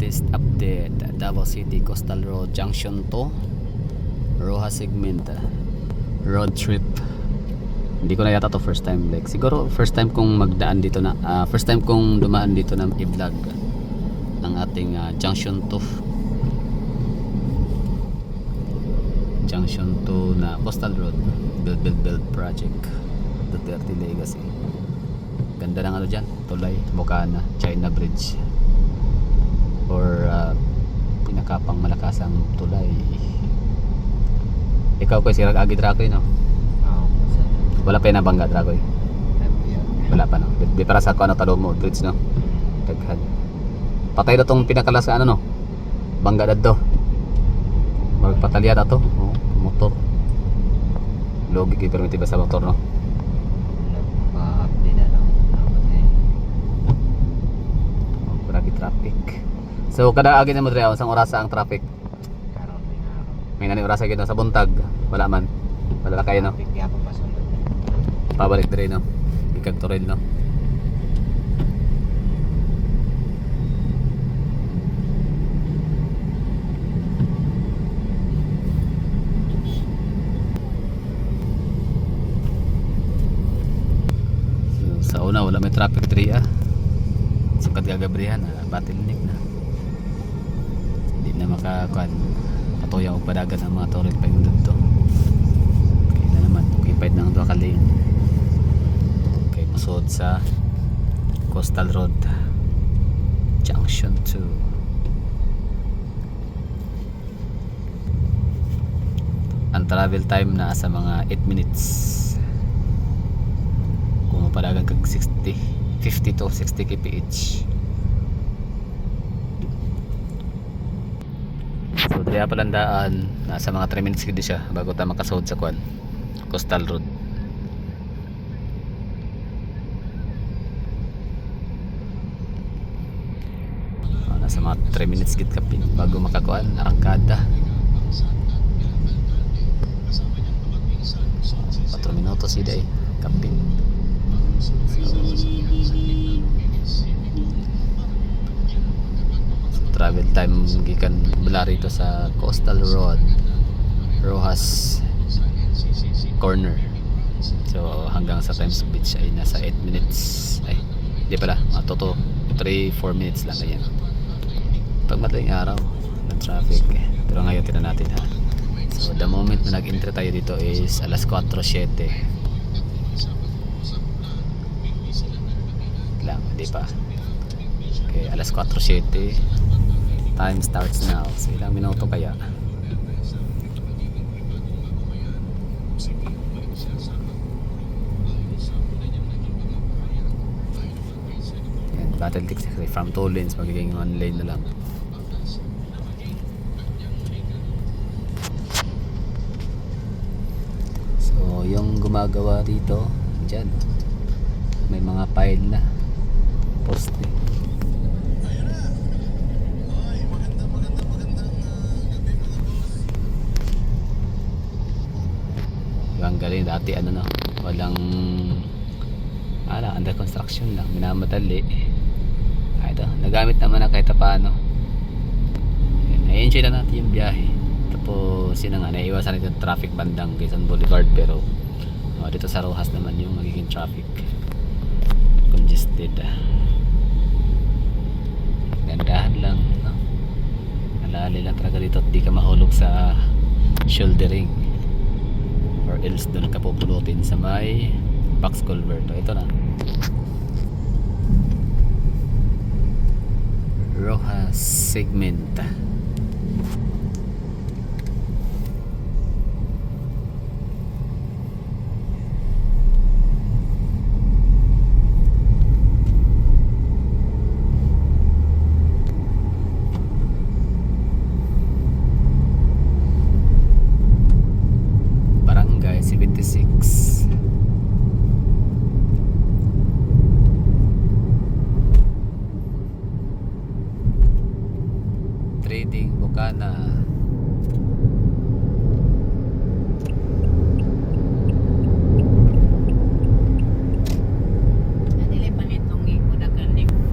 latest update. Davao City Coastal Road Junction to Rojas segment, road trip. Hindi ko na yata to first time, like siguro first time kong magdaan dito na first time kong dumaan dito na i-vlog ang ating junction to na Coastal Road build project Duterte Legacy. Ganda ng ano dyan, tulay, Bocana, China Bridge, or pinakapang malakasang tulay. Ikaw ko sirag agi Dracoy, no? Wala pa yung nabangga Dracoy? Wala pa, no? Di para sa ano talo mo, bridge, no? Daghan. Patay na tong pinakalas ka ano, no? Bangga dadto. Magpatalya na to, oh, motor. Logi kayo permiti ba sa motor, no? Traffic. So kada agi na mo dre sang oras ang traffic. May nani oras gyud sa buntag. Wala man. Wala kayo, no. Pabalik dre, no. Ikag Toril, no. So, sa una wala may traffic dre sukat gagabrihan bottleneck na, hindi na makakuan patuyang og padagan ang mga torrent pa yung dito. Okay na naman, occupied na ang duha ka lane. Okay, masud sa Coastal Road Junction 2. Ang travel time na sa mga 8 minutes kung mapadagan kag 50 to 60 kph. So dili pa landaan, nasa mga 3 minutes gid siya bago ta makasud sa kwan Coastal Road. Nasa mga 3 minutes gid kapin bago makakuan arangkada. 4 minutos ida kapin. Travel time gikan mula rito sa Coastal Road Rojas corner, so hanggang sa Times Beach ay nasa 8 minutes, ay di pala, matuto 3-4 minutes lang ganyan pag madaling araw ng traffic. Pero ngayon tinan natin, ha. So the moment na nag-entry tayo dito is alas 4:07 lang, di pa. Okay, alas 4:07. Time starts now. So ilang minuto kaya? Yan, battle tick from 2 lanes magiging 1 lane na lang. So yung gumagawa dito dyan, may mga pile na poste. Yung galing dati ano, no, walang under construction lang, minamadali. Ito, nagamit naman na kahit paano. Na-enjoy na natin yung biyahe. Tapos yun nga, naiiwasan natin yung traffic bandang Quezon Boulevard, pero dito sa Rojas naman yung magiging traffic congested. Gandahan lang, no? Alali lang talaga dito at di ka mahulog sa shouldering, or else doon ka pupulutin sa may box culvert. Ito na, Rojas segment. Barangay 76. Trading Bocana.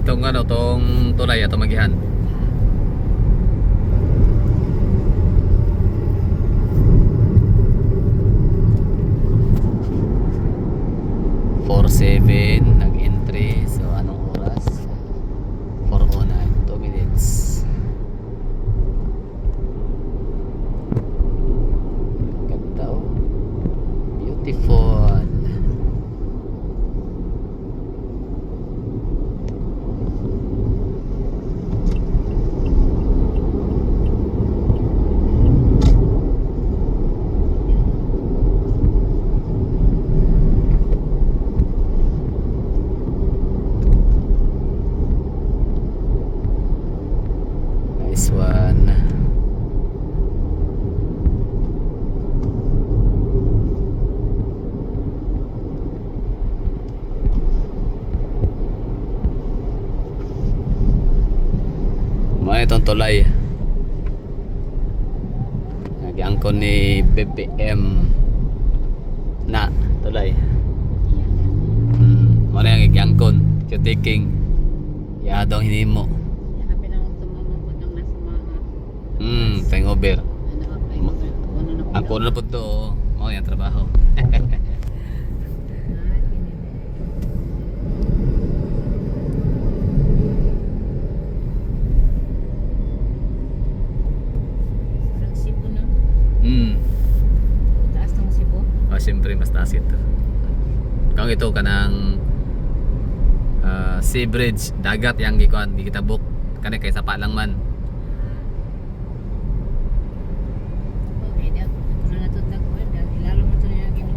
Itong ano, tong tulay ato magihan. 4:07 nag-entry. So anong oras? 4:09, 2 minutes. Ganda oh. Beautiful. Nice one. Mga itong tulay. Nag-angkon ni BBM na tulay. Mana yang igangkon, taking. Ya dong hinimo. Hanapin ang tumamabot ng nasa mga Hangover. ano na Ako na po to, mau yang trabaho. Parang Cebu na. Taas ng Cebu. Siyempre mas taas ito. Kung ito kanang sea bridge, dagat yang gikuan, di kita book. Kani kay sapa lang man. Okay, dahil kung na natutag ko, dahil ilalo mo ito na yung gino.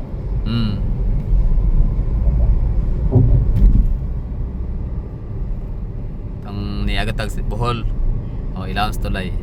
Ang niagat tag Bohol. O ilawom sa tulay.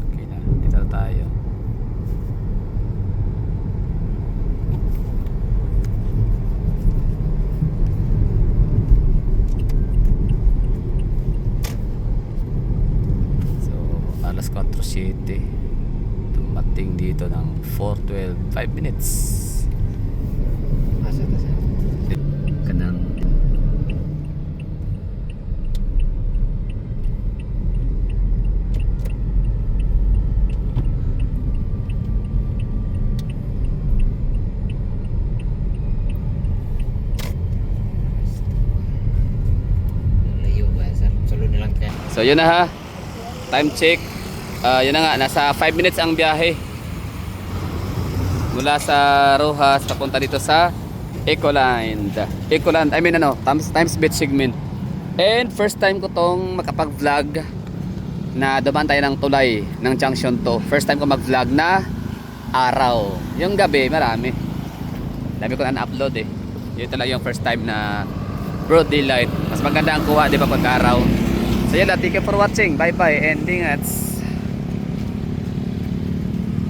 Okay na, dito na tayo. So, alas 4:07. Dumating dito ng 4:12, 5 minutes. Asa ta sa? Kanang Layo ba sir? Sulod na lang ka. So yun na ha. Time check. Yun na nga, nasa 5 minutes ang biyahe. Mula sa Rojas papunta dito sa Ecoland. Ecoland, I mean Times Beach segment. And first time ko tong makapag-vlog na dumaan tayo ng tulay ng junction to. First time ko mag-vlog na araw. Yung gabi, marami. Dami ko na upload eh. Yun talaga yung first time na broad daylight. Mas maganda ang kuha, di ba, pag araw. So yun, thank you for watching. Bye bye and ingat.